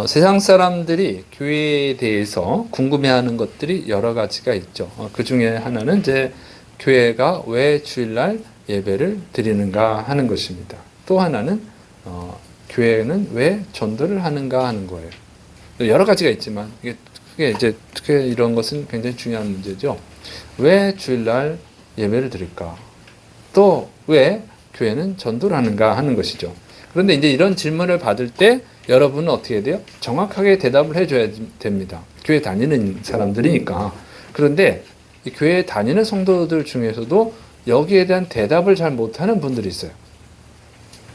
세상 사람들이 교회에 대해서 궁금해하는 것들이 여러 가지가 있죠. 그 중에 하나는 이제 교회가 왜 주일날 예배를 드리는가 하는 것입니다. 또 하나는 교회는 왜 전도를 하는가 하는 거예요. 여러 가지가 있지만 이게 크게 이제 특히 이런 것은 굉장히 중요한 문제죠. 왜 주일날 예배를 드릴까? 또 왜 교회는 전도를 하는가 하는 것이죠. 그런데 이제 이런 질문을 받을 때 여러분은 어떻게 해야 돼요? 정확하게 대답을 해줘야 됩니다. 교회 다니는 사람들이니까. 그런데 이 교회 다니는 성도들 중에서도 여기에 대한 대답을 잘 못하는 분들이 있어요.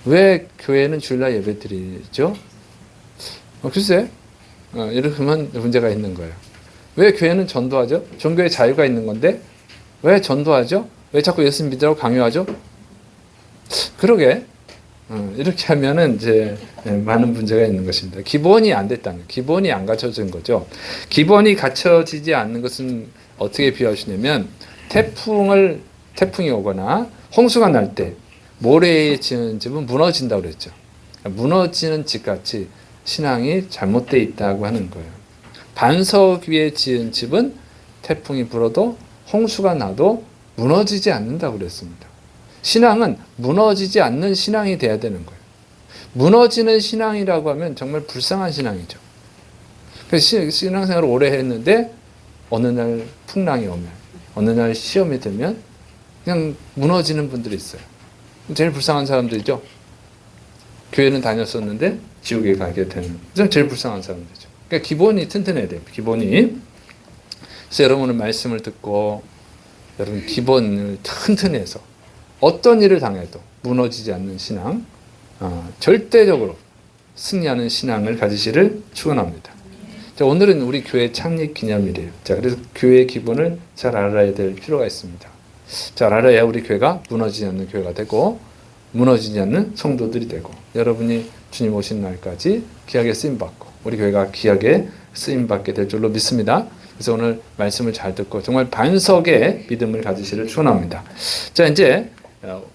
왜 교회는 주일날 예배 드리죠? 글쎄, 이렇게 하면 문제가 있는 거예요. 왜 교회는 전도하죠? 종교의 자유가 있는 건데 왜 전도하죠? 왜 자꾸 예수 믿으라고 강요하죠? 그러게. 이렇게 하면은 이제 많은 문제가 있는 것입니다. 기본이 안 됐다는 거예요. 기본이 안 갖춰진 거죠. 기본이 갖춰지지 않는 것은 어떻게 비유하시냐면 태풍이 오거나 홍수가 날 때 모래에 지은 집은 무너진다고 그랬죠. 무너지는 집같이 신앙이 잘못되어 있다고 하는 거예요. 반석 위에 지은 집은 태풍이 불어도 홍수가 나도 무너지지 않는다고 그랬습니다. 신앙은 무너지지 않는 신앙이 돼야 되는 거예요. 무너지는 신앙이라고 하면 정말 불쌍한 신앙이죠. 그래서 신앙생활을 오래 했는데 어느 날 풍랑이 오면, 어느 날 시험이 들면 그냥 무너지는 분들이 있어요. 제일 불쌍한 사람들이죠. 교회는 다녔었는데 지옥에 가게 되는 제일 불쌍한 사람들이죠. 그러니까 기본이 튼튼해야 돼요. 기본이. 그래서 여러분은 말씀을 듣고 여러분 기본을 튼튼해서 어떤 일을 당해도 무너지지 않는 신앙, 절대적으로 승리하는 신앙을 가지시를 축원합니다. 자, 오늘은 우리 교회 창립 기념일이에요. 자, 그래서 교회의 기본을 잘 알아야 될 필요가 있습니다. 잘 알아야 우리 교회가 무너지지 않는 교회가 되고 무너지지 않는 성도들이 되고 여러분이 주님 오신 날까지 귀하게 쓰임받고 우리 교회가 귀하게 쓰임받게 될 줄로 믿습니다. 그래서 오늘 말씀을 잘 듣고 정말 반석의 믿음을 가지시를 축원합니다. 자, 이제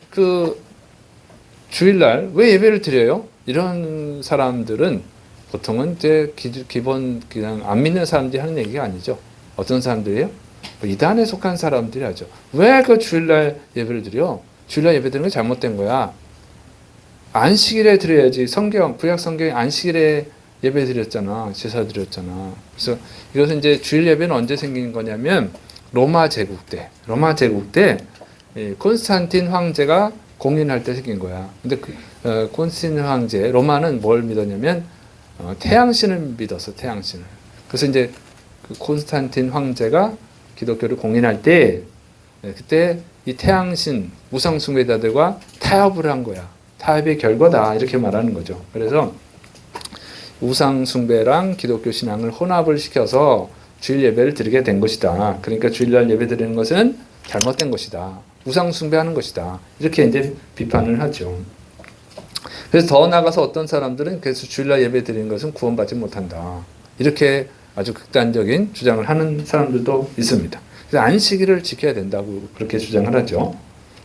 그 주일날 왜 예배를 드려요? 이런 사람들은 보통은 이제 기본 그냥 안 믿는 사람들이 하는 얘기가 아니죠. 어떤 사람들이에요? 이단에 속한 사람들이 하죠. 왜 그 주일날 예배를 드려? 주일날 예배 드리는 게 잘못된 거야. 안식일에 드려야지. 구약 성경에 안식일에 예배 드렸잖아. 제사 드렸잖아. 그래서 이것은 이제 주일 예배는 언제 생긴 거냐면 로마 제국 때 콘스탄틴 황제가 공인할 때 생긴 거야. 근데 콘스탄틴 황제, 로마는 뭘 믿었냐면 태양신을 믿었어. 태양신을. 그래서 이제 그 콘스탄틴 황제가 기독교를 공인할 때 그때 이 태양신 우상 숭배자들과 타협을 한 거야. 타협의 결과다 이렇게 말하는 거죠. 그래서 우상 숭배랑 기독교 신앙을 혼합을 시켜서 주일 예배를 드리게 된 것이다. 그러니까 주일날 예배 드리는 것은 잘못된 것이다. 우상 숭배하는 것이다. 이렇게 이제 비판을 하죠. 그래서 더 나아가서 어떤 사람들은 그래서 주일날 예배 드리는 것은 구원받지 못한다. 이렇게 아주 극단적인 주장을 하는 사람들도 있습니다. 그래서 안식일을 지켜야 된다고 그렇게 주장을 하죠.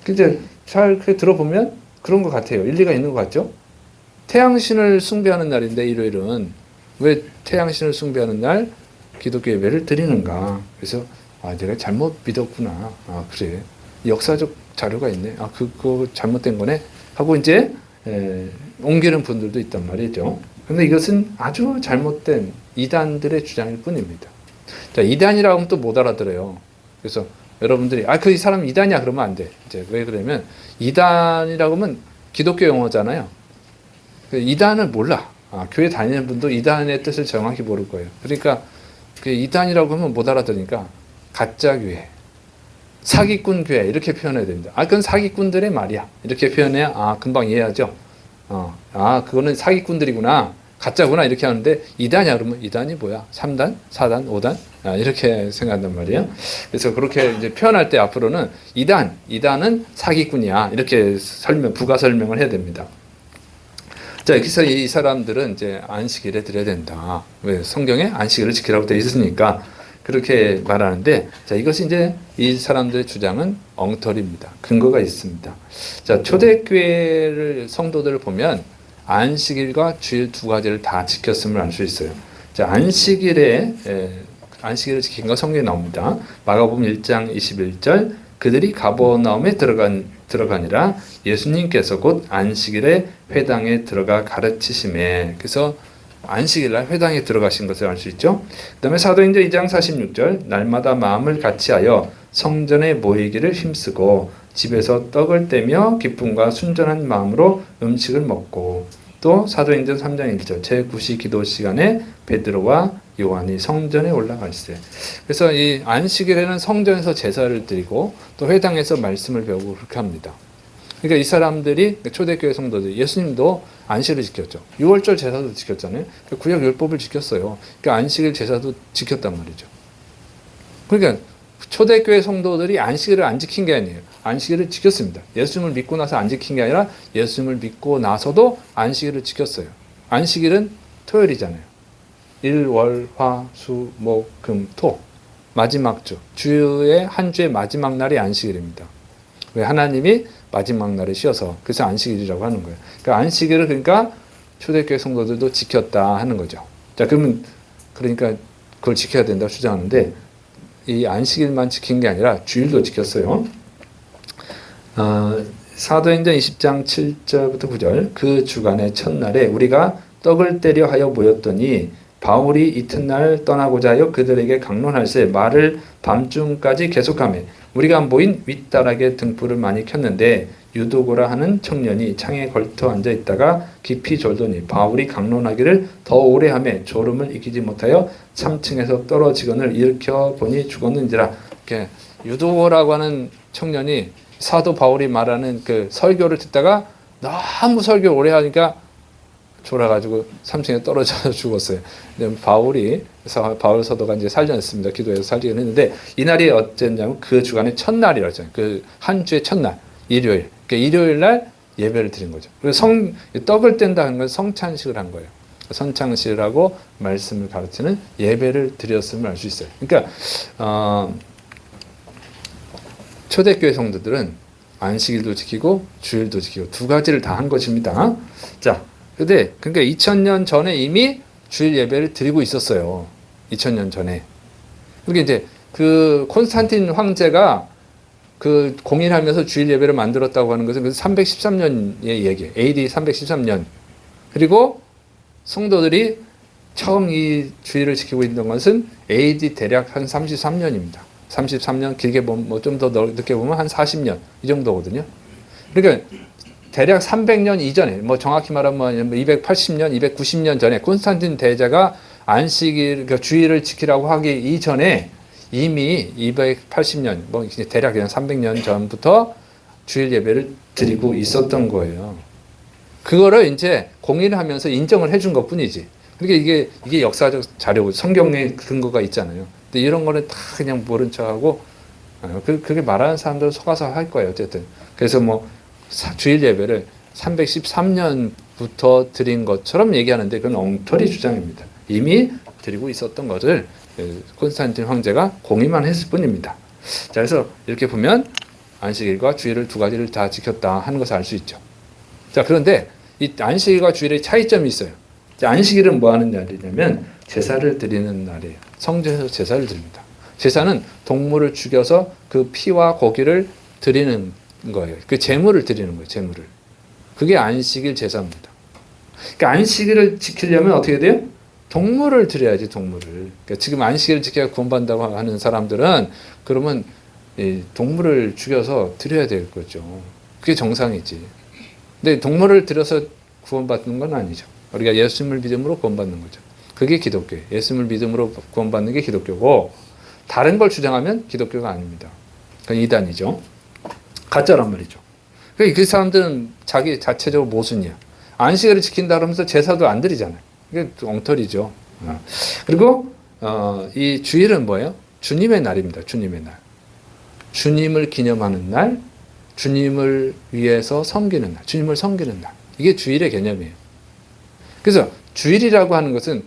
근데 잘 들어보면 그런 것 같아요. 일리가 있는 것 같죠? 태양신을 숭배하는 날인데 일요일은 왜 태양신을 숭배하는 날 기독교 예배를 드리는가? 그래서 내가 잘못 믿었구나. 그래. 역사적 자료가 있네. 그거 잘못된 거네. 하고 이제 옮기는 분들도 있단 말이죠. 그런데 이것은 아주 잘못된 이단들의 주장일 뿐입니다. 자, 이단이라고 하면 또 못 알아들어요. 그래서 여러분들이 이 사람 이단이야 그러면 안 돼. 이제 왜 그러면 이단이라고 하면 기독교 용어잖아요. 이단을 몰라. 교회 다니는 분도 이단의 뜻을 정확히 모를 거예요. 그러니까 그 이단이라고 하면 못 알아들으니까 가짜 교회, 사기꾼 교회 이렇게 표현해야 됩니다. 그건 사기꾼들의 말이야. 이렇게 표현해야 금방 이해하죠. 그거는 사기꾼들이구나. 가짜구나 이렇게 하는데 이단이야 그러면 이단이 뭐야? 3단, 4단, 5단 이렇게 생각한단 말이에요. 그래서 그렇게 이제 표현할 때 앞으로는 이단은 사기꾼이야 이렇게 부가 설명을 해야 됩니다. 자, 여기서 이 사람들은 이제 안식일에 드려야 된다. 왜? 성경에 안식일을 지키라고 되어 있으니까 그렇게 말하는데, 자, 이것이 이제 이 사람들의 주장은 엉터리입니다. 근거가 있습니다. 자, 초대교회를 성도들을 보면 안식일과 주일 두 가지를 다 지켰음을 알 수 있어요. 자, 안식일을 지킨 거 성경에 나옵니다. 마가복음 1장 21절 그들이 가버나움에 들어가니라 예수님께서 곧 안식일에 회당에 들어가 가르치심에. 그래서 안식일날 회당에 들어가신 것을 알 수 있죠. 그 다음에 사도행전 2장 46절 날마다 마음을 같이하여 성전에 모이기를 힘쓰고 집에서 떡을 떼며 기쁨과 순전한 마음으로 음식을 먹고, 또 사도행전 3장 1절 제9시 기도 시간에 베드로와 요한이 성전에 올라가 있어요. 그래서 이 안식일에는 성전에서 제사를 드리고 또 회당에서 말씀을 배우고 그렇게 합니다. 그러니까 이 사람들이 초대교회 성도들, 예수님도 안식일을 지켰죠. 6월절 제사도 지켰잖아요. 구약 율법을 지켰어요. 그러니까 안식일 제사도 지켰단 말이죠. 그러니까 초대교회 성도들이 안식일을 안 지킨 게 아니에요. 안식일을 지켰습니다. 예수님을 믿고 나서 안 지킨 게 아니라 예수님을 믿고 나서도 안식일을 지켰어요. 안식일은 토요일이잖아요. 일, 월, 화, 수, 목, 금, 토. 마지막 주. 주의 한 주의 마지막 날이 안식일입니다. 왜? 하나님이 마지막 날에 쉬어서. 그래서 안식일이라고 하는 거예요. 그러니까 안식일을 그러니까 초대교회 성도들도 지켰다 하는 거죠. 자, 그러니까 그걸 지켜야 된다고 주장하는데, 이 안식일만 지킨 게 아니라 주일도 지켰어요. 사도행전 20장 7절부터 9절 그 주간의 첫날에 우리가 떡을 떼려 하여 모였더니 바울이 이튿날 떠나고자 하여 그들에게 강론할세 말을 밤중까지 계속하며 우리가 모인 윗다락에 등불을 많이 켰는데 유도고라 하는 청년이 창에 걸터 앉아 있다가 깊이 졸더니 바울이 강론하기를 더 오래 하며 졸음을 이기지 못하여 3층에서 떨어지거늘 일으켜 보니 죽었는지라. 이렇게 유도고라고 하는 청년이 사도 바울이 말하는 그 설교를 듣다가 너무 설교를 오래 하니까 졸아가지고 3층에 떨어져서 죽었어요. 바울 사도가 이제 살려냈습니다. 기도해서 살리긴 했는데, 이날이 어쨌냐면 그 주간의 첫날이라고 했잖아요. 그 한 주의 첫날, 일요일. 그러니까 일요일 날 예배를 드린 거죠. 그래서 떡을 뗀다는 건 성찬식을 한 거예요. 성찬식을 하고 말씀을 가르치는 예배를 드렸음을 알 수 있어요. 그러니까 초대교회 성도들은 안식일도 지키고 주일도 지키고 두 가지를 다 한 것입니다. 자, 그러니까 2000년 전에 이미 주일 예배를 드리고 있었어요. 2000년 전에. 그게 이제 그 콘스탄틴 황제가 그 공인하면서 주일 예배를 만들었다고 하는 것은 313년의 얘기예요. AD 313년. 그리고 성도들이 처음 이 주일을 지키고 있는 것은 AD 대략 한 33년입니다. 33년, 길게 보면 뭐 좀 더 늦게 보면 한 40년 이 정도거든요. 그러니까 대략 300년 이전에, 뭐 정확히 말하면 280년, 290년 전에 콘스탄틴 대제가 안식일, 그러니까 주일을 지키라고 하기 이전에 이미 280년, 뭐 대략 그냥 300년 전부터 주일 예배를 드리고 있었던 거예요. 그거를 이제 공인하면서 인정을 해준 것 뿐이지. 그러니까 이게 역사적 자료고 성경에 근거가 있잖아요. 근데 이런 거는 다 그냥 모른 척하고, 그렇게 말하는 사람들은 속아서 할 거예요. 어쨌든. 그래서 뭐 주일 예배를 313년부터 드린 것처럼 얘기하는데 그건 엉터리 주장입니다. 이미 드리고 있었던 것을 콘스탄틴 황제가 공의만 했을 뿐입니다. 자, 그래서 이렇게 보면 안식일과 주일을 두 가지를 다 지켰다 하는 것을 알 수 있죠. 자, 그런데 이 안식일과 주일의 차이점이 있어요. 자, 안식일은 뭐 하는 날이냐면 제사를 드리는 날이에요. 성전에서 제사를 드립니다. 제사는 동물을 죽여서 그 피와 고기를 드리는 거예요. 그 제물을 드리는 거예요. 제물을. 그게 안식일 제사입니다. 그러니까 안식일을 지키려면 어떻게 돼요? 동물을 드려야지, 동물을. 그러니까 지금 안식일을 지켜야 구원받는다고 하는 사람들은 그러면 이 동물을 죽여서 드려야 될 거죠. 그게 정상이지. 근데 동물을 들여서 구원받는 건 아니죠. 우리가 예수님을 믿음으로 구원받는 거죠. 그게 기독교예요. 예수님을 믿음으로 구원받는 게 기독교고, 다른 걸 주장하면 기독교가 아닙니다. 그건 이단이죠. 가짜란 말이죠. 그 사람들은 자기 자체적으로 모순이야. 안식일을 지킨다 그러면서 제사도 안 드리잖아요. 이게 엉터리죠. 그리고 이 주일은 뭐예요? 주님의 날입니다. 주님의 날. 주님을 기념하는 날, 주님을 위해서 섬기는 날, 주님을 섬기는 날. 이게 주일의 개념이에요. 그래서 주일이라고 하는 것은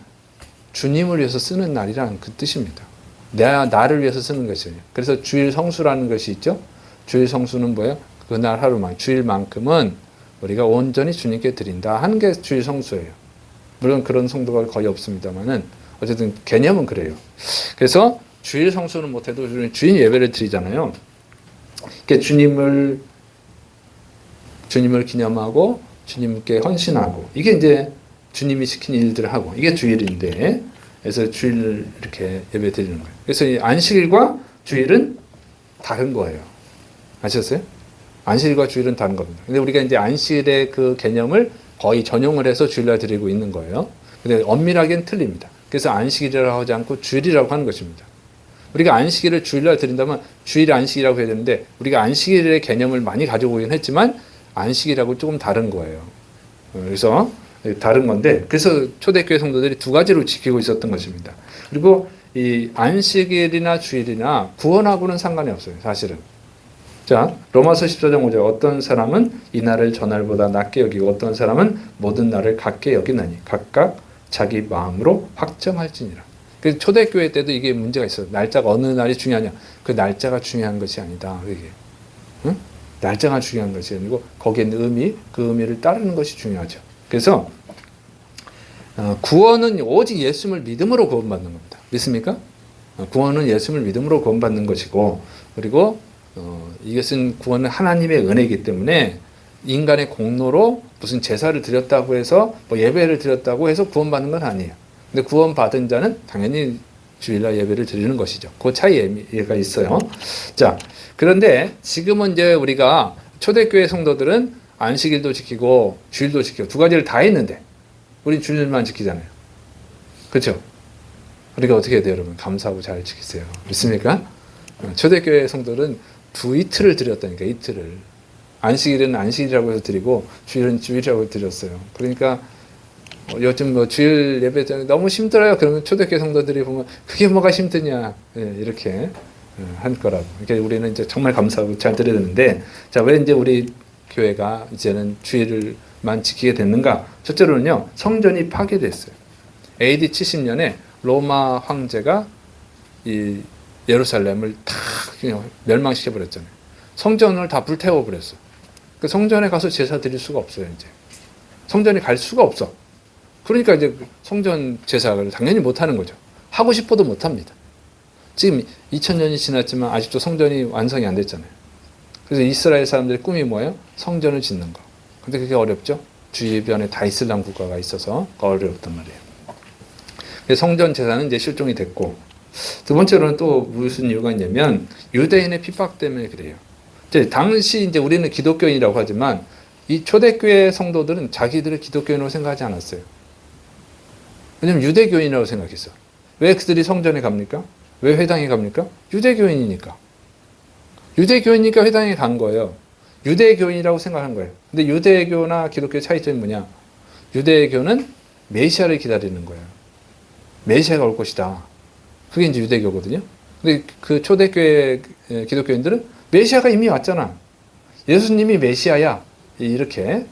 주님을 위해서 쓰는 날이라는 그 뜻입니다. 나를 위해서 쓰는 것이에요. 그래서 주일 성수라는 것이 있죠. 주일 성수는 뭐예요? 그날 하루만, 주일만큼은 우리가 온전히 주님께 드린다 하는 게 주일 성수예요. 물론 그런 성도가 거의 없습니다만은 어쨌든 개념은 그래요. 그래서 주일 성수는 못해도 주일 예배를 드리잖아요. 이렇게 주님을 기념하고 주님께 헌신하고 이게 이제 주님이 시킨 일들을 하고 이게 주일인데 그래서 주일을 이렇게 예배 드리는 거예요. 그래서 이 안식일과 주일은 다른 거예요. 아셨어요? 안식일과 주일은 다른 겁니다. 근데 우리가 이제 안식일의 그 개념을 거의 전용을 해서 주일날 드리고 있는 거예요. 근데 엄밀하게는 틀립니다. 그래서 안식일이라고 하지 않고 주일이라고 하는 것입니다. 우리가 안식일을 주일날 드린다면 주일 안식이라고 해야 되는데 우리가 안식일의 개념을 많이 가져오긴 했지만 안식이라고 조금 다른 거예요. 그래서 다른 건데 그래서 초대교회 성도들이 두 가지로 지키고 있었던 것입니다. 그리고 이 안식일이나 주일이나 구원하고는 상관이 없어요. 사실은. 자, 로마서 14장 5절 어떤 사람은 이 날을 저 날보다 낮게 여기고 어떤 사람은 모든 날을 같게 여기나니 각각 자기 마음으로 확정할지니라. 그래서 초대교회 때도 이게 문제가 있어요. 날짜가 어느 날이 중요하냐. 그 날짜가 중요한 것이 아니다. 이게. 응? 날짜가 중요한 것이 아니고 거기에 있는 의미, 그 의미를 따르는 것이 중요하죠. 그래서 구원은 오직 예수님을 믿음으로 구원받는 겁니다. 믿습니까? 구원은 예수님을 믿음으로 구원받는 것이고 그리고 이것은 구원은 하나님의 은혜이기 때문에 인간의 공로로 무슨 제사를 드렸다고 해서 뭐 예배를 드렸다고 해서 구원받는 건 아니에요. 근데 구원받은 자는 당연히 주일날 예배를 드리는 것이죠. 그 차이가 있어요. 자, 그런데 지금은 이제 우리가 초대교회 성도들은 안식일도 지키고 주일도 지키고 두 가지를 다 했는데 우린 주일만 지키잖아요. 그렇죠? 우리가 어떻게 해야 돼요, 여러분? 감사하고 잘 지키세요. 믿습니까? 초대교회 성도들은 이틀을 드렸다니까, 이틀을. 안식일은 안식일이라고 해서 드리고 주일은 주일이라고 드렸어요. 그러니까 요즘 뭐 주일 예배 너무 힘들어요. 그러면 초대교회 성도들이 보면 그게 뭐가 힘드냐 이렇게 할 거라고. 그러니까 우리는 이제 정말 감사하고 잘 드려야 되는데 자, 왜 이제 우리 교회가 이제는 주일만 지키게 됐는가? 첫째로는요, 성전이 파괴됐어요. AD 70년에 로마 황제가 이 예루살렘을 다 그냥 멸망시켜 버렸잖아요. 성전을 다 불태워 버렸어. 그 성전에 가서 제사 드릴 수가 없어요. 이제 성전에 갈 수가 없어. 그러니까 이제 성전 제사를 당연히 못 하는 거죠. 하고 싶어도 못 합니다. 지금 2000년이 지났지만 아직도 성전이 완성이 안 됐잖아요. 그래서 이스라엘 사람들의 꿈이 뭐예요? 성전을 짓는 거. 근데 그게 어렵죠? 주변에 다 이슬람 국가가 있어서 어렵단 말이에요. 그래서 성전 제사는 이제 실종이 됐고, 두 번째로는 또 무슨 이유가 있냐면 유대인의 핍박 때문에 그래요. 당시 이제 우리는 기독교인이라고 하지만 이 초대교회 성도들은 자기들을 기독교인으로 생각하지 않았어요. 왜냐면 유대교인이라고 생각했어. 왜 그들이 성전에 갑니까? 왜 회당에 갑니까? 유대교인이니까. 유대교인이니까 회당에 간 거예요. 유대교인이라고 생각한 거예요. 근데 유대교나 기독교의 차이점이 뭐냐? 유대교는 메시아를 기다리는 거예요. 메시아가 올 것이다. 그게 이제 유대교거든요. 근데 그 초대교회 기독교인들은 메시아가 이미 왔잖아. 예수님이 메시아야. 이렇게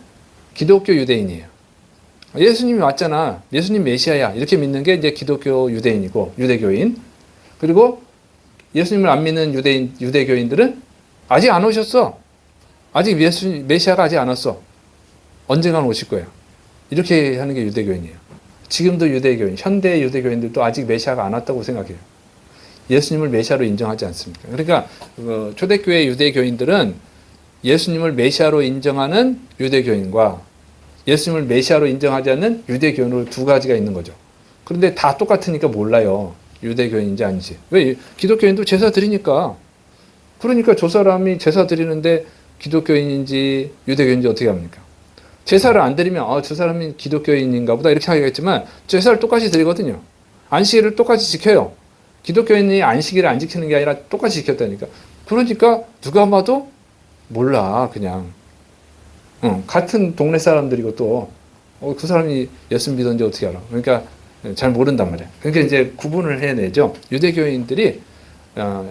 기독교 유대인이에요. 예수님이 왔잖아. 예수님 메시아야. 이렇게 믿는 게 이제 기독교 유대인이고 유대교인. 그리고 예수님을 안 믿는 유대교인들은 아직 안 오셨어. 아직 메시아가 아직 안 왔어. 언젠간 오실 거예요. 이렇게 하는 게 유대교인이에요. 지금도 유대교인, 현대 유대교인들도 아직 메시아가 안 왔다고 생각해요. 예수님을 메시아로 인정하지 않습니까? 그러니까 초대교회 유대교인들은 예수님을 메시아로 인정하는 유대교인과 예수님을 메시아로 인정하지 않는 유대교인으로 두 가지가 있는 거죠. 그런데 다 똑같으니까 몰라요. 유대교인인지 아닌지. 왜? 기독교인도 제사 드리니까. 그러니까 저 사람이 제사 드리는데 기독교인인지 유대교인인지 어떻게 합니까? 제사를 안 드리면 저 사람이 기독교인인가 보다 이렇게 하겠지만 제사를 똑같이 드리거든요. 안식일을 똑같이 지켜요. 기독교인이 안식일을 안 지키는 게 아니라 똑같이 지켰다니까. 그러니까 누가 봐도 몰라 그냥. 같은 동네 사람들이고 또 그 사람이 예수 믿었는지 어떻게 알아. 그러니까 잘 모른단 말이야. 그러니까 이제 구분을 해내죠. 유대교인들이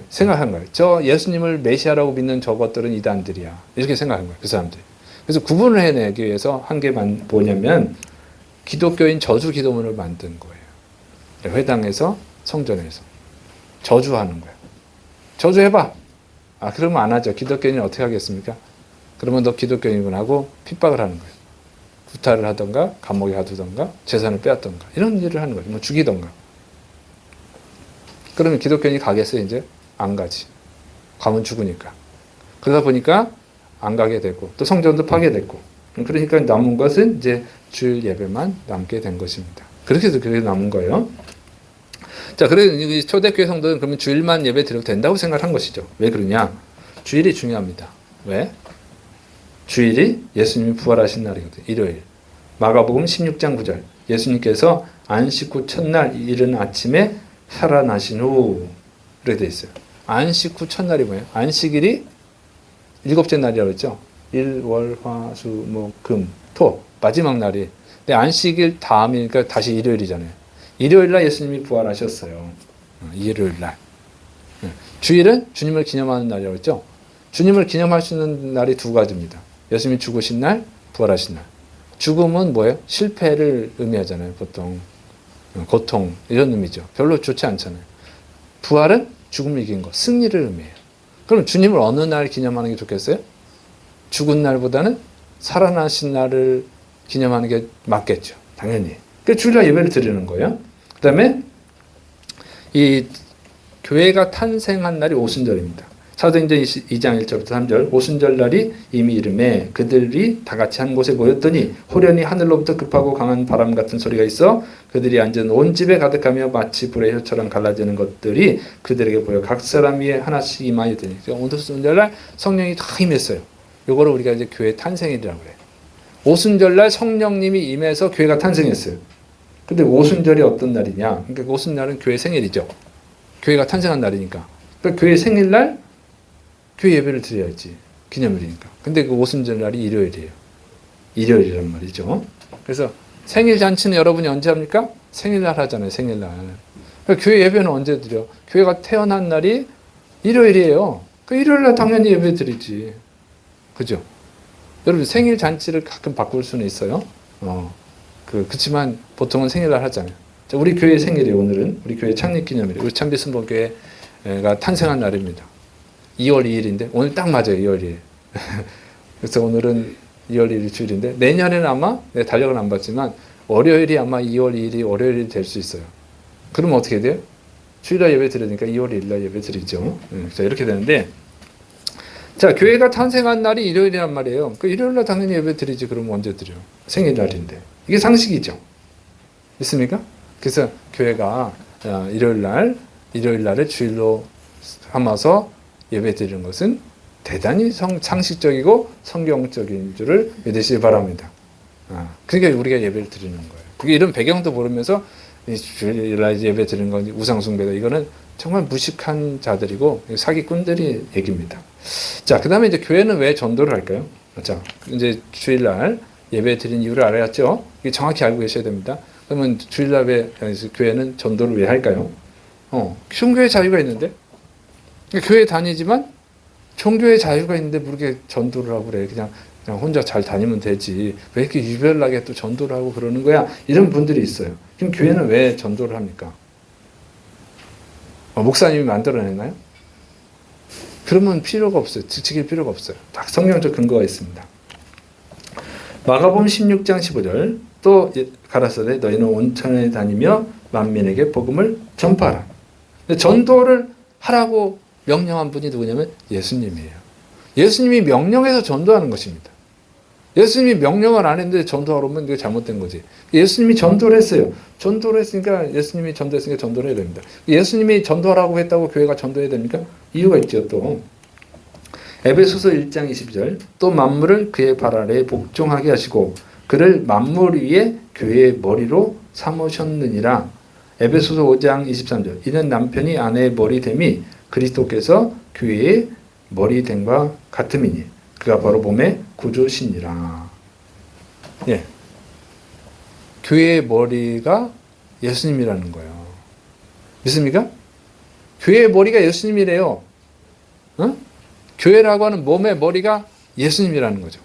생각한 거예요. 저 예수님을 메시아라고 믿는 저것들은 이단들이야. 이렇게 생각한 거예요. 그 사람들이. 그래서 구분을 해내기 위해서 한 게 뭐냐면 기독교인 저주 기도문을 만든 거예요. 회당에서 성전에서 저주하는 거예요. 저주해봐. 그러면 안 하죠. 기독교인이 어떻게 하겠습니까? 그러면 너 기독교인이구나 하고 핍박을 하는 거예요. 구타를 하던가 감옥에 가두던가 재산을 빼앗던가 이런 일을 하는 거예요. 뭐 죽이던가. 그러면 기독교인이 가겠어요? 이제 안 가지. 가면 죽으니까. 그러다 보니까 안 가게 되고 또 성전도 파괴됐고 그러니까 남은 것은 이제 주일 예배만 남게 된 것입니다. 그렇게 해서 그게 남은 거예요. 자, 그래서 초대교회 성도는 그러면 주일만 예배 드려도 된다고 생각한 것이죠. 왜 그러냐? 주일이 중요합니다. 왜? 주일이 예수님이 부활하신 날이거든요. 일요일. 마가복음 16장 9절. 예수님께서 안식 후 첫날 이른 아침에 살아나신 후 이렇게 되어 있어요. 안식 후 첫날이 뭐예요? 안식일이 일곱째 날이라고 했죠. 일, 월, 화, 수, 목, 금, 토 마지막 날이. 근데 안식일 다음이니까 다시 일요일이잖아요. 일요일 날 예수님이 부활하셨어요. 일요일 날. 주일은 주님을 기념하는 날이라고 했죠. 주님을 기념하시는 날이 두 가지입니다. 예수님이 죽으신 날, 부활하신 날. 죽음은 뭐예요? 실패를 의미하잖아요. 보통 고통 이런 의미죠. 별로 좋지 않잖아요. 부활은 죽음을 이긴 거, 승리를 의미해요. 그럼 주님을 어느 날 기념하는 게 좋겠어요? 죽은 날보다는 살아나신 날을 기념하는 게 맞겠죠. 당연히. 그 주일날 예배를 드리는 거예요. 그 다음에 이 교회가 탄생한 날이 오순절입니다. 사도행전 2장 1절부터 3절. 오순절 날이 이미 이름에 그들이 다 같이 한 곳에 모였더니 호련히 하늘로부터 급하고 강한 바람 같은 소리가 있어 그들이 앉은 온 집에 가득하며 마치 불의 혀처럼 갈라지는 것들이 그들에게 보여 각 사람 위에 하나씩 임하였더니 오순절 날 성령이 다 임했어요. 요거를 우리가 이제 교회 탄생일이라고 그래요. 오순절 날 성령님이 임해서 교회가 탄생했어요. 근데 오순절이 어떤 날이냐? 그러니까 오순절은 교회 생일이죠. 교회가 탄생한 날이니까. 그러니까 교회 생일날 교회 예배를 드려야지. 기념일이니까. 근데 그 오순절 날이 일요일이에요. 일요일이란 말이죠. 그래서 생일 잔치는 여러분이 언제 합니까? 생일날 하잖아요. 생일날. 그러니까 교회 예배는 언제 드려? 교회가 태어난 날이 일요일이에요. 그 일요일날 당연히 예배 드리지. 그죠? 여러분 생일 잔치를 가끔 바꿀 수는 있어요. 그렇지만 보통은 생일날 하잖아요. 자, 우리 교회 생일이에요. 오늘은 우리 교회 창립기념일이에요. 우리 참비순복교회가 탄생한 날입니다. 2월 2일인데 오늘 딱 맞아요. 2월 2일. 그래서 오늘은 2월 2일 주일인데 내년에는 아마 달력은 안 봤지만 월요일이 아마 2월 2일이 월요일이 될 수 있어요. 그러면 어떻게 돼요? 주일날 예배 드리니까 2월 2일 날 예배 드리죠. 자, 이렇게 되는데 자, 교회가 탄생한 날이 일요일이란 말이에요. 그 일요일날 당연히 예배 드리지. 그러면 언제 드려? 생일날인데. 이게 상식이죠. 있습니까? 그래서 교회가 일요일날을 주일로 삼아서 예배 드리는 것은 대단히 상식적이고 성경적인 줄을 믿으시기 바랍니다. 그러니까 우리가 예배를 드리는 거예요. 그게 이런 배경도 모르면서 주일날 예배 드리는 건 우상숭배다. 이거는 정말 무식한 자들이고 사기꾼들이 얘기입니다. 자, 그 다음에 이제 교회는 왜 전도를 할까요? 자, 이제 주일날 예배 드린 이유를 알아야죠. 이게 정확히 알고 계셔야 됩니다. 그러면 주일날 교회는 전도를 왜 할까요? 종교의 자유가 있는데? 그러니까 교회 다니지만 종교의 자유가 있는데 모르게 전도를 하고 그래. 그냥 혼자 잘 다니면 되지. 왜 이렇게 유별나게 또 전도를 하고 그러는 거야? 이런 분들이 있어요. 그럼 교회는 왜 전도를 합니까? 목사님이 만들어냈나요? 그러면 필요가 없어요. 지킬 필요가 없어요. 다 성경적 근거가 있습니다. 마가복음 16장 15절 또 가라사대 너희는 온천에 다니며 만민에게 복음을 전파하라. 전도를 하라고 명령한 분이 누구냐면 예수님이에요. 예수님이 명령해서 전도하는 것입니다. 예수님이 명령을 안 했는데 전도하러 오면 이게 잘못된 거지. 예수님이 전도를 했어요. 전도를 했으니까 예수님이 전도했으니까 전도를 해야 됩니다. 예수님이 전도하라고 했다고 교회가 전도해야 됩니까? 이유가 있죠. 또 에베소서 1장 22절 또 만물을 그의 발 아래에 복종하게 하시고 그를 만물 위에 교회의 머리로 삼으셨느니라. 에베소서 5장 23절 이는 남편이 아내의 머리 됨이 그리스도께서 교회의 머리 됨과 같음이니 그가 바로 몸의 구주시니라. 예, 교회의 머리가 예수님이라는 거예요. 믿습니까? 교회의 머리가 예수님이래요. 교회라고 하는 몸의 머리가 예수님이라는 거죠.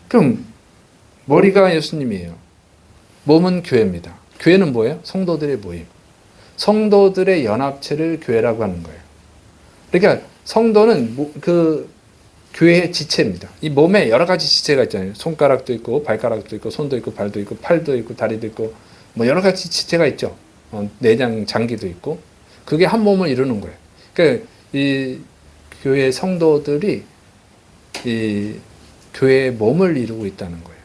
그럼 머리가 예수님이에요. 몸은 교회입니다. 교회는 뭐예요? 성도들의 모임. 성도들의 연합체를 교회라고 하는 거예요. 그러니까 성도는 교회의 지체입니다. 이 몸에 여러 가지 지체가 있잖아요. 손가락도 있고 발가락도 있고 손도 있고 발도 있고 팔도 있고 다리도 있고 뭐 여러 가지 지체가 있죠. 내장 장기도 있고 그게 한 몸을 이루는 거예요. 그러니까 이 교회 성도들이 이 교회의 몸을 이루고 있다는 거예요.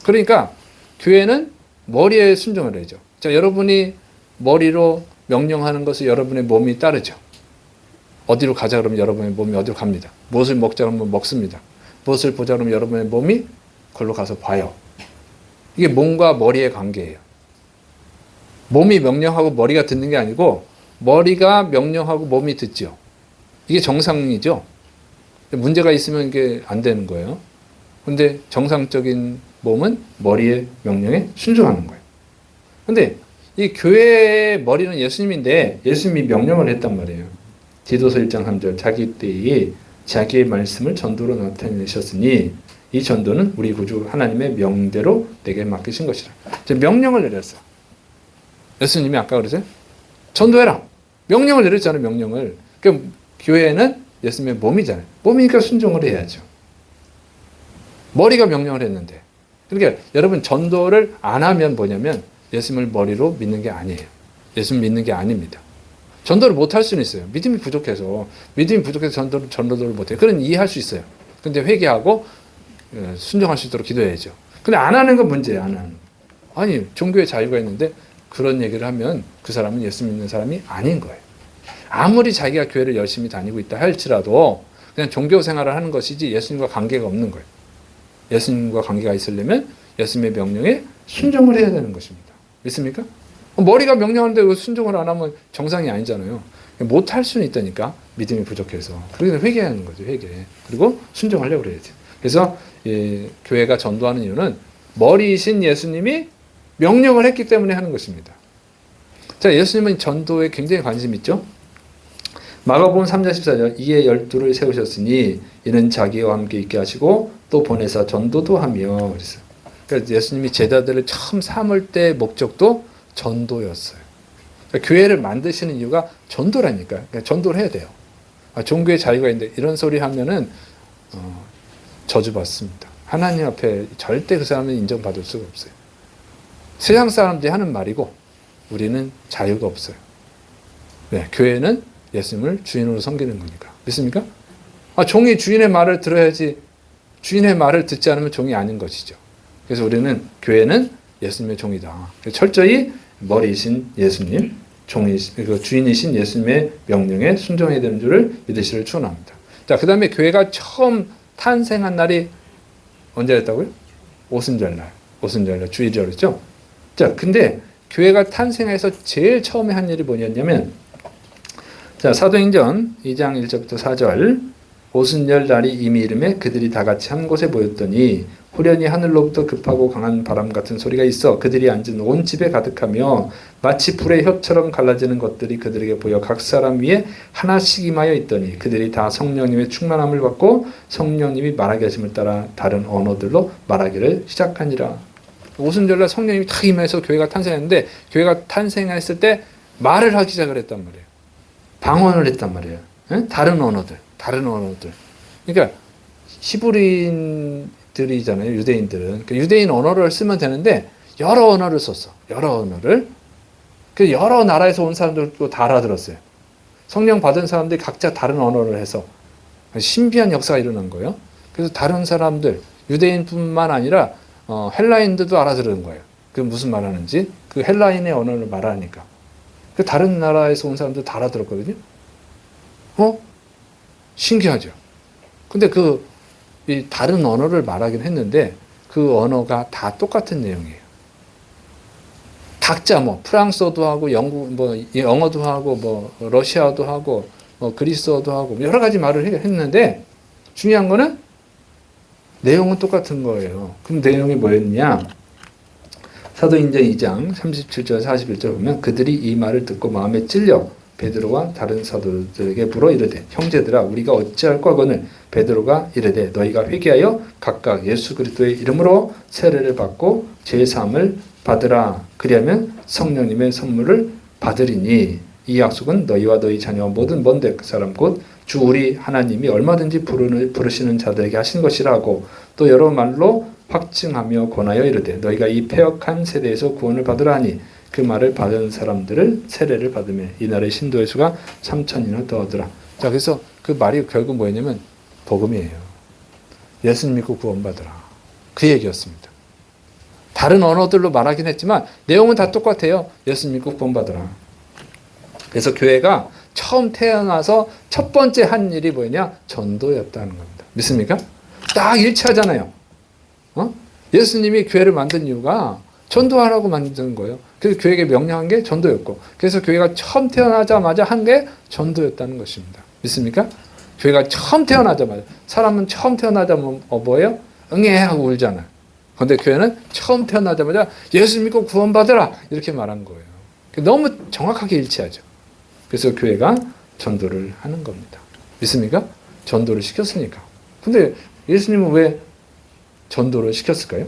그러니까 교회는 머리에 순종을 해야죠. 자, 여러분이 머리로 명령하는 것을 여러분의 몸이 따르죠. 어디로 가자 그러면 여러분의 몸이 어디로 갑니다. 무엇을 먹자 그러면 먹습니다. 무엇을 보자 그러면 여러분의 몸이 그걸로 가서 봐요. 이게 몸과 머리의 관계예요. 몸이 명령하고 머리가 듣는 게 아니고 머리가 명령하고 몸이 듣죠. 이게 정상이죠. 문제가 있으면 이게 안 되는 거예요. 근데 정상적인 몸은 머리의 명령에 순종하는 거예요. 근데 이 교회의 머리는 예수님인데 예수님이 명령을 했단 말이에요. 디도서 1장 3절 자기 때에 자기의 말씀을 전도로 나타내셨으니 이 전도는 우리 구주 하나님의 명대로 내게 맡기신 것이라. 명령을 내렸어요. 예수님이 아까 그러세요? 전도해라. 명령을 내렸잖아요. 명령을. 그러니까 교회는 예수님의 몸이잖아요. 몸이니까 순종을 해야죠. 머리가 명령을 했는데. 그러니까 여러분 전도를 안 하면 뭐냐면 예수님을 머리로 믿는 게 아니에요. 예수님 믿는 게 아닙니다. 전도를 못 할 수는 있어요. 믿음이 부족해서 전도를 못 해요. 그건 이해할 수 있어요. 근데 회개하고 순종할 수 있도록 기도해야죠. 근데 안 하는 건 문제예요. 안 하는 거. 아니 종교의 자유가 있는데 그런 얘기를 하면 그 사람은 예수 믿는 사람이 아닌 거예요. 아무리 자기가 교회를 열심히 다니고 있다 할지라도 그냥 종교 생활을 하는 것이지 예수님과 관계가 없는 거예요. 예수님과 관계가 있으려면 예수님의 명령에 순종을 해야 되는 것입니다. 믿습니까? 머리가 명령하는데 순종을 안 하면 정상이 아니잖아요. 못 할 수는 있다니까. 믿음이 부족해서. 그래서 회개하는 거죠. 회개. 그리고 순종하려고 그래야죠. 그래서 교회가 전도하는 이유는 머리이신 예수님이 명령을 했기 때문에 하는 것입니다. 자, 예수님은 전도에 굉장히 관심 있죠. 마가복음 3장 14절 이에 12를 세우셨으니 이는 자기와 함께 있게 하시고 또 보내사 전도도 하며 그랬어요. 그러니까 예수님이 제자들을 처음 삼을 때 목적도 전도였어요. 그러니까 교회를 만드시는 이유가 전도라니까요. 그러니까 전도를 해야 돼요. 종교의 자유가 있는데 이런 소리 하면은 저주받습니다. 하나님 앞에 절대 그 사람은 인정받을 수가 없어요. 세상 사람들이 하는 말이고 우리는 자유가 없어요. 네, 교회는 예수님을 주인으로 섬기는 거니까. 믿습니까? 종이 주인의 말을 들어야지 주인의 말을 듣지 않으면 종이 아닌 것이죠. 그래서 우리는 교회는 예수님의 종이다. 철저히 머리이신 예수님, 주인이신 예수님의 명령에 순종해야 되는 줄을 믿으시를 축원합니다. 자, 그 다음에 교회가 처음 탄생한 날이 언제였다고요? 오순절날. 오순절날 주일이었죠. 자, 근데 교회가 탄생해서 제일 처음에 한 일이 뭐였냐면, 자, 사도행전 2장 1절부터 4절. 오순절 날이 이미 이름에 그들이 다 같이 한 곳에 모였더니 후련히 하늘로부터 급하고 강한 바람 같은 소리가 있어 그들이 앉은 온 집에 가득하며 마치 불의 혀처럼 갈라지는 것들이 그들에게 보여 각 사람 위에 하나씩 임하여 있더니 그들이 다 성령님의 충만함을 받고 성령님이 말하게 하심을 따라 다른 언어들로 말하기를 시작하니라. 오순절날 성령님이 다 임해서 교회가 탄생했는데 교회가 탄생했을 때 말을 하기 시작을 했단 말이에요. 방언을 했단 말이에요. 다른 언어들. 그러니까 히브리인들이잖아요. 유대인들은. 그러니까 유대인 언어를 쓰면 되는데 여러 언어를 썼어. 여러 언어를. 그 여러 나라에서 온 사람들도 다 알아들었어요. 성령 받은 사람들이 각자 다른 언어를 해서 신비한 역사가 일어난 거예요. 그래서 다른 사람들, 유대인뿐만 아니라 헬라인들도 알아들은 거예요. 그 무슨 말하는지. 그 헬라인의 언어를 말하니까. 그 다른 나라에서 온 사람들 다 알아들었거든요. 신기하죠. 근데 이 다른 언어를 말하긴 했는데 그 언어가 다 똑같은 내용이에요. 각자 프랑스어도 하고 영어도 하고 러시아어도 하고 그리스어도 하고 여러 가지 말을 했는데 중요한 거는 내용은 똑같은 거예요. 그럼 내용이 뭐였냐? 사도행전 2장 37절 41절 보면 그들이 이 말을 듣고 마음에 찔려 베드로와 다른 사도들에게 물어 이르되 형제들아 우리가 어찌할까 하거늘 베드로가 이르되 너희가 회개하여 각각 예수 그리스도의 이름으로 세례를 받고 죄 사함을 받으라. 그리하면 성령님의 선물을 받으리니 이 약속은 너희와 너희 자녀와 모든 먼 데 사람 곧 주 우리 하나님이 얼마든지 부르시는 자들에게 하신 것이라고 또 여러 말로 확증하며 권하여 이르되 너희가 이 패역한 세대에서 구원을 받으라 하니 그 말을 받은 사람들을 세례를 받으며 이날의 신도의 수가 3,000이나 더하더라. 자, 그래서 그 말이 결국 뭐였냐면 복음이에요. 예수님 믿고 구원받으라. 그 얘기였습니다. 다른 언어들로 말하긴 했지만 내용은 다 똑같아요. 예수님 믿고 구원받으라. 그래서 교회가 처음 태어나서 첫 번째 한 일이 뭐냐? 전도였다는 겁니다. 믿습니까? 딱 일치하잖아요. 예수님이 교회를 만든 이유가 전도하라고 만든 거예요. 그래서 교회에게 명령한 게 전도였고, 그래서 교회가 처음 태어나자마자 한 게 전도였다는 것입니다. 믿습니까? 교회가 처음 태어나자마자, 사람은 처음 태어나자마자 뭐예요? 응애 하고 울잖아요. 그런데 교회는 처음 태어나자마자 예수 믿고 구원받으라 이렇게 말한 거예요. 너무 정확하게 일치하죠. 그래서 교회가 전도를 하는 겁니다. 믿습니까? 전도를 시켰으니까. 근데 예수님은 왜 전도를 시켰을까요?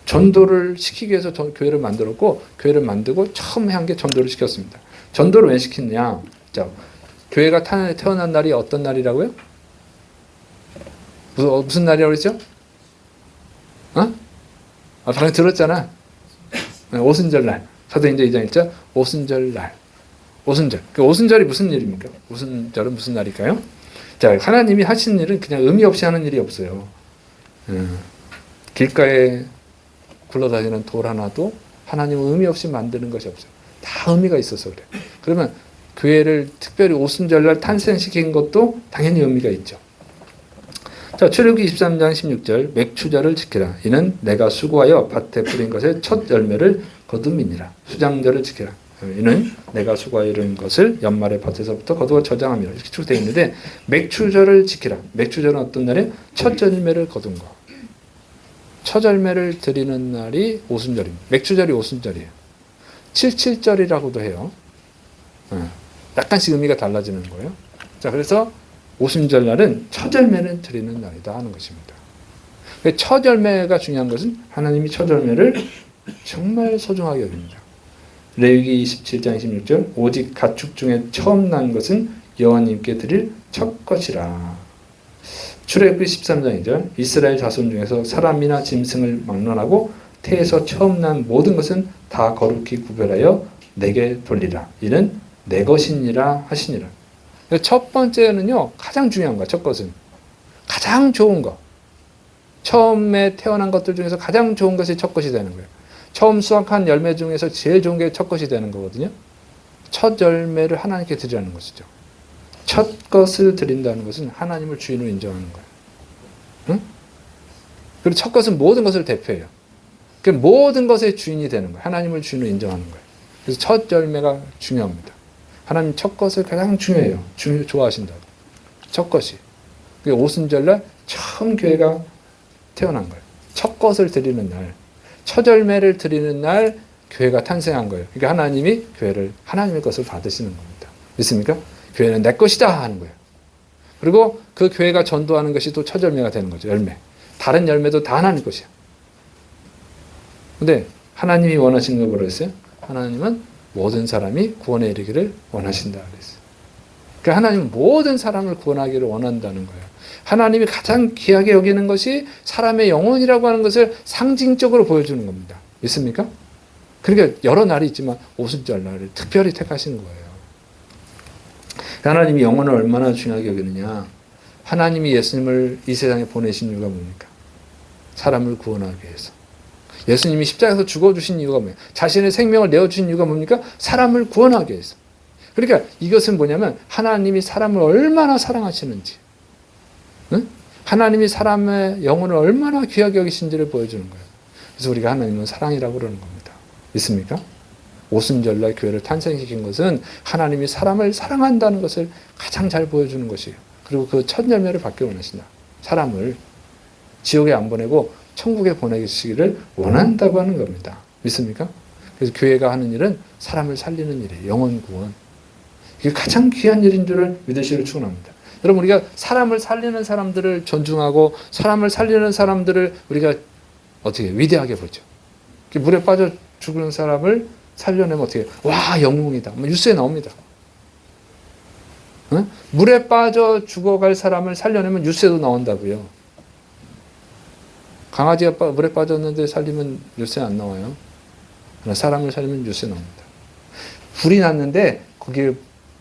전도를 시키기 위해서 교회를 만들었고, 교회를 만들고 처음에 한 게 전도를 시켰습니다. 전도를 왜 시켰냐? 자, 교회가 태어난 날이 어떤 날이라고요? 무슨 날이라고 그랬죠? 방금 들었잖아. 오순절날. 사도행전 2장 1절 오순절날. 오순절. 그 오순절이 무슨 일입니까? 오순절은 무슨 날일까요? 자, 하나님이 하신 일은 그냥 의미 없이 하는 일이 없어요. 길가에 굴러다니는 돌 하나도 하나님은 의미 없이 만드는 것이 없어요. 다 의미가 있어서 그래요. 그러면 교회를 특별히 오순절날 탄생시킨 것도 당연히 의미가 있죠. 자, 출애굽기 23장 16절 맥추절을 지키라. 이는 내가 수고하여 밭에 뿌린 것의 첫 열매를 거둠이니라. 수장절을 지키라. 이는 내가 수고하여 이룬 것을 연말에 밭에서부터 거두어 저장함이라. 이렇게 쭉 되어 있는데 맥추절을 지키라. 맥추절은 어떤 날이에요? 첫 열매를 거둔 거. 첫 열매를 드리는 날이 오순절입니다. 맥추절이 오순절이에요. 77절이라고도 해요. 약간씩 의미가 달라지는 거예요. 자, 그래서 오순절 날은 첫 열매를 드리는 날이다 하는 것입니다. 첫 열매가 중요한 것은 하나님이 첫 열매를 정말 소중하게 여깁니다. 레위기 27장 26절 오직 가축 중에 처음 난 것은 여호와님께 드릴 첫 것이라. 출애굽기 13장 2절 이스라엘 자손 중에서 사람이나 짐승을 막론하고 태에서 처음 난 모든 것은 다 거룩히 구별하여 내게 돌리라. 이는 내 것이니라 하시니라. 첫 번째는요, 가장 중요한 거야. 첫 것은 가장 좋은 거. 처음에 태어난 것들 중에서 가장 좋은 것이 첫 것이 되는 거예요. 처음 수확한 열매 중에서 제일 좋은 게 첫 것이 되는 거거든요. 첫 열매를 하나님께 드리라는 것이죠. 첫 것을 드린다는 것은 하나님을 주인으로 인정하는 거예요. 응? 그리고 첫 것은 모든 것을 대표해요. 그 모든 것의 주인이 되는 거예요. 하나님을 주인으로 인정하는 거예요. 그래서 첫 열매가 중요합니다. 하나님 첫 것을 가장 중요해요. 좋아하신다고. 첫 것이. 오순절날 처음 교회가 태어난 거예요. 첫 것을 드리는 날. 첫 열매를 드리는 날 교회가 탄생한 거예요. 그러니까 하나님이 교회를 하나님의 것을 받으시는 겁니다. 믿습니까? 교회는 내 것이다 하는 거예요. 그리고 그 교회가 전도하는 것이 또 첫 열매가 되는 거죠. 열매. 다른 열매도 다 하나님 것이야. 근데 하나님이 원하시는 걸 뭐라 했어요? 하나님은 모든 사람이 구원에 이르기를 원하신다 그랬어요. 그러니까 하나님은 모든 사람을 구원하기를 원한다는 거예요. 하나님이 가장 귀하게 여기는 것이 사람의 영혼이라고 하는 것을 상징적으로 보여주는 겁니다. 믿습니까? 그러니까 여러 날이 있지만 오순절 날을 특별히 택하신 거예요. 하나님이 영혼을 얼마나 중요하게 여기느냐. 하나님이 예수님을 이 세상에 보내신 이유가 뭡니까? 사람을 구원하기 위해서. 예수님이 십자가에서 죽어주신 이유가 뭐예요? 자신의 생명을 내어주신 이유가 뭡니까? 사람을 구원하기 위해서. 그러니까 이것은 뭐냐면 하나님이 사람을 얼마나 사랑하시는지, 응? 하나님이 사람의 영혼을 얼마나 귀하게 여기신지를 보여주는 거예요. 그래서 우리가 하나님은 사랑이라고 그러는 겁니다. 믿습니까? 오순절날 교회를 탄생시킨 것은 하나님이 사람을 사랑한다는 것을 가장 잘 보여주는 것이에요. 그리고 그 첫 열매를 받기 원하신다. 사람을 지옥에 안 보내고 천국에 보내시기를 원한다고 하는 겁니다. 믿습니까? 그래서 교회가 하는 일은 사람을 살리는 일이에요. 영혼 구원. 이게 가장 귀한 일인 줄을 믿으시기를 축원합니다. 여러분, 우리가 사람을 살리는 사람들을 존중하고 사람을 살리는 사람들을 우리가 어떻게 위대하게 보죠. 물에 빠져 죽는 사람을 살려내면 어떻게 와 영웅이다. 뉴스에 나옵니다. 물에 빠져 죽어갈 사람을 살려내면 유세도 나온다고요. 강아지가 물에 빠졌는데 살리면 유세 안 나와요. 사람을 살리면 유세 나옵니다. 불이 났는데 거기에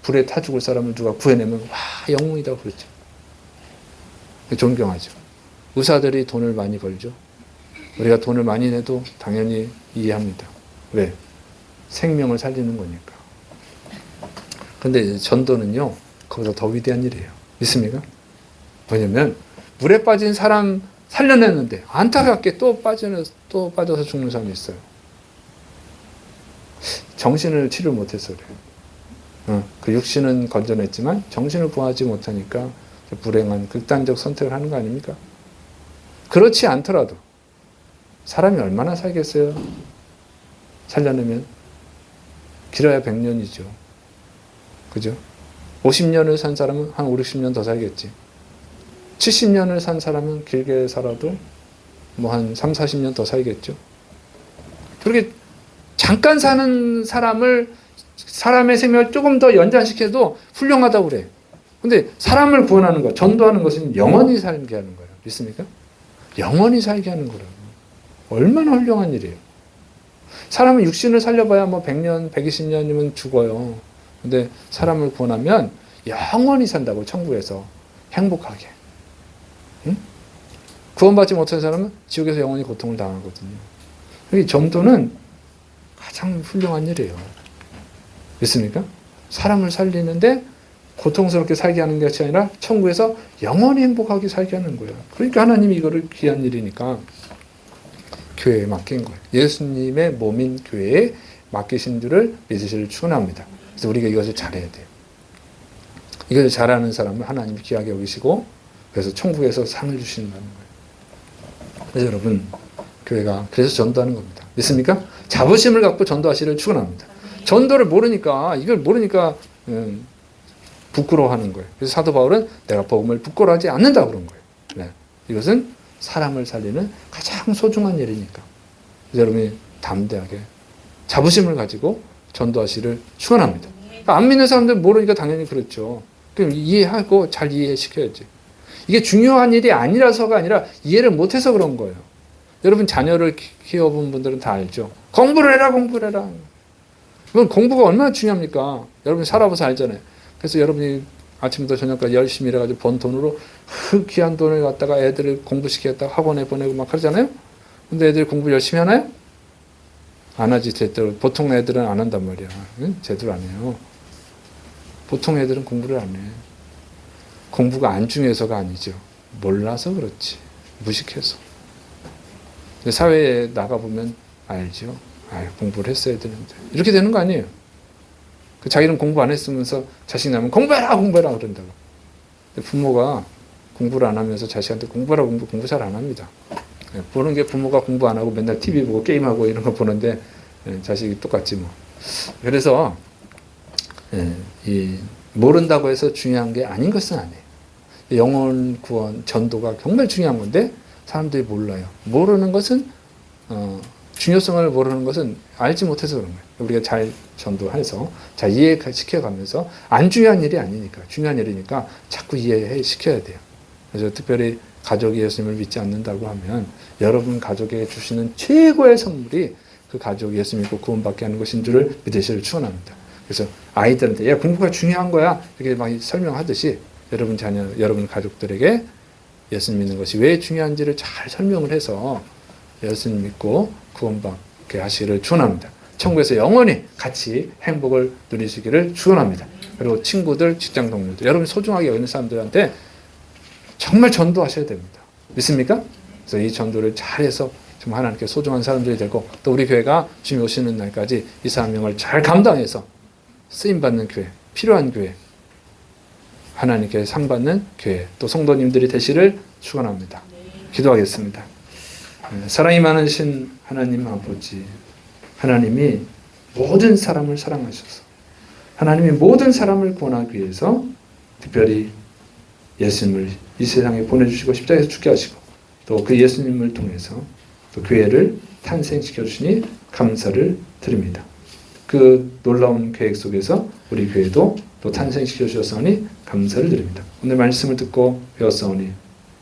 불에 타 죽을 사람을 누가 구해내면 와, 영웅이다 그러죠. 존경하죠. 의사들이 돈을 많이 벌죠. 우리가 돈을 많이 내도 당연히 이해합니다. 왜? 생명을 살리는 거니까. 근데 전도는요, 그보다 더 위대한 일이에요. 믿습니까? 왜냐면 물에 빠진 사람 살려냈는데 안타깝게 또 빠져서 죽는 사람이 있어요. 정신을 치료 못해서 그래요. 그 육신은 건져냈지만 정신을 구하지 못하니까 불행한 극단적 선택을 하는 거 아닙니까? 그렇지 않더라도 사람이 얼마나 살겠어요? 살려내면 길어야 100년이죠. 그죠? 50년을 산 사람은 한 5, 60년 더 살겠지. 70년을 산 사람은 길게 살아도 뭐 한 3, 40년 더 살겠죠. 그렇게 잠깐 사는 사람의 생명을 조금 더 연장시켜도 훌륭하다고 그래. 근데 사람을 구원하는 것, 전도하는 것은 영원히 살게 하는 거예요. 믿습니까? 영원히 살게 하는 거라고. 얼마나 훌륭한 일이에요. 사람은 육신을 살려봐야 뭐 100년, 120년이면 죽어요. 근데 사람을 구원하면 영원히 산다고, 천국에서 행복하게. 응? 구원받지 못한 사람은 지옥에서 영원히 고통을 당하거든요. 이 전도는 가장 훌륭한 일이에요. 믿습니까? 사람을 살리는데 고통스럽게 살게 하는 것이 아니라 천국에서 영원히 행복하게 살게 하는 거예요. 그러니까 하나님이 이거를 귀한 일이니까 교회에 맡긴 거예요. 예수님의 몸인 교회에 맡기신 줄을 믿으시기를 축원합니다. 그래서 우리가 이것을 잘해야 돼요. 이것을 잘하는 사람을 하나님이 귀하게 여기시고 그래서 천국에서 상을 주신다는 거예요. 그래서 여러분, 교회가 그래서 전도하는 겁니다. 믿습니까? 자부심을 갖고 전도하시기를 축원합니다. 전도를 모르니까, 이걸 모르니까 부끄러워하는 거예요. 그래서 사도 바울은 내가 복음을 부끄러워하지 않는다 그런 거예요. 네. 이것은 사람을 살리는 가장 소중한 일이니까. 그래서 여러분이 담대하게 자부심을 가지고 전도하시기를 축원합니다. 그러니까 안 믿는 사람들 모르니까 당연히 그렇죠. 그럼 이해하고 잘 이해시켜야지. 이게 중요한 일이 아니라서가 아니라 이해를 못해서 그런 거예요. 여러분 자녀를 키워본 분들은 다 알죠. 공부를 해라, 공부를 해라. 그건 공부가 얼마나 중요합니까? 여러분이 살아봐서 알잖아요. 그래서 여러분이 아침부터 저녁까지 열심히 일해가지고 번 돈으로 그 귀한 돈을 갖다가 애들을 공부시키겠다 학원에 보내고 막 그러잖아요. 근데 애들이 공부 열심히 하나요? 안 하지, 제대로. 보통 애들은 안 한단 말이야. 응? 제대로 안 해요. 보통 애들은 공부를 안 해. 공부가 안 중요해서가 아니죠. 몰라서 그렇지. 무식해서. 근데 사회에 나가보면 알죠. 공부를 했어야 되는데. 이렇게 되는 거 아니에요. 자기는 공부 안 했으면서 자식 나면 공부해라, 공부해라 그런다고. 부모가 공부를 안 하면서 자식한테 공부하라, 공부 잘 안 합니다. 보는 게 부모가 공부 안 하고 맨날 TV 보고 게임하고 이런 거 보는데 자식이 똑같지 뭐. 그래서 모른다고 해서 중요한 게 아닌 것은 아니에요. 영혼 구원, 전도가 정말 중요한 건데 사람들이 몰라요. 모르는 것은 중요성을 모르는 것은 알지 못해서 그런 거예요. 우리가 잘 전도해서 잘 이해시켜가면서 안 중요한 일이 아니니까, 중요한 일이니까 자꾸 이해시켜야 돼요. 그래서 특별히 가족이 예수님을 믿지 않는다고 하면 여러분 가족에게 주시는 최고의 선물이 그 가족이 예수 믿고 구원받게 하는 것인 줄을 믿으시기를 축원합니다. 그래서 아이들한테 야, 공부가 중요한 거야 이렇게 막 설명하듯이 여러분 자녀, 여러분 가족들에게 예수님 믿는 것이 왜 중요한지를 잘 설명을 해서 예수님 믿고 구원받게 하시기를 축원합니다. 천국에서 영원히 같이 행복을 누리시기를 축원합니다. 그리고 친구들, 직장 동료들, 여러분 소중하게 여기는 사람들한테 정말 전도하셔야 됩니다. 믿습니까? 그래서 이 전도를 잘해서 정말 하나님께 소중한 사람들이 되고 또 우리 교회가 주님 오시는 날까지 이 사명을 잘 감당해서 쓰임받는 교회, 필요한 교회, 하나님께 상받는 교회, 또 성도님들이 되시를 축원합니다. 기도하겠습니다. 사랑이 많으신 하나님 아버지, 하나님이 모든 사람을 사랑하셔서 하나님이 모든 사람을 구원하기 위해서 특별히 예수님을 이 세상에 보내주시고 십자가에서 죽게 하시고 또 그 예수님을 통해서 또 교회를 탄생시켜 주시니 감사를 드립니다. 그 놀라운 계획 속에서 우리 교회도 또 탄생시켜 주셨사오니 감사를 드립니다. 오늘 말씀을 듣고 배웠사오니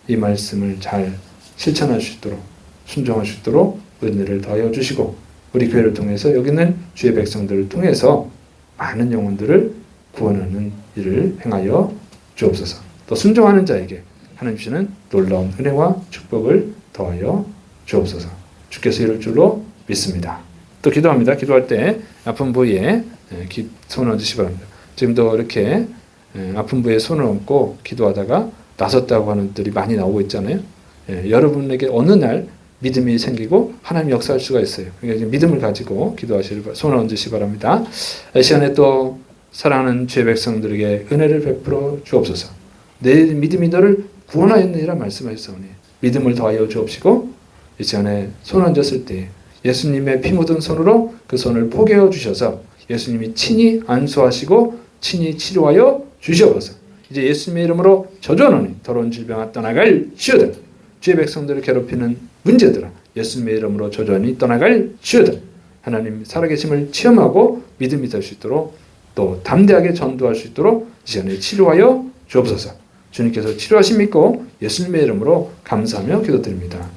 이 말씀을 잘 실천할 수 있도록 순종할 수 있도록 은혜를 더하여 주시고 우리 교회를 통해서 여기 있는 주의 백성들을 통해서 많은 영혼들을 구원하는 일을 행하여 주옵소서. 또 순종하는 자에게 하나님 주시는 놀라운 은혜와 축복을 더하여 주옵소서. 주께서 이럴 줄로 믿습니다. 또 기도합니다. 기도할 때 아픈 부위에 손을 얹으시기 바랍니다. 지금도 이렇게 아픈 부위에 손을 얹고 기도하다가 나섰다고 하는 분들이 많이 나오고 있잖아요. 여러분에게 어느 날 믿음이 생기고 하나님이 역사할 수가 있어요. 그러니까 믿음을 가지고 손을 얹으시기 바랍니다. 이 시간에 또 사랑하는 주의 백성들에게 은혜를 베풀어 주옵소서. 내 믿음이 너를 구원하였느니라 말씀하셨사오니 믿음을 더하여 주옵시고 이 시간에 손 얹었을 때 예수님의 피 묻은 손으로 그 손을 포개어 주셔서 예수님이 친히 안수하시고 친히 치료하여 주시옵소서. 이제 예수님의 이름으로 저주하노니 더러운 질병아 떠나갈 지어다. 주의 백성들을 괴롭히는 문제들아 예수님의 이름으로 저주하니 떠나갈 지어다. 하나님 살아계심을 체험하고 믿음이 될 수 있도록 또 담대하게 전도할 수 있도록 이 시간에 치료하여 주옵소서. 주님께서 치료하심 믿고 예수님의 이름으로 감사하며 기도드립니다.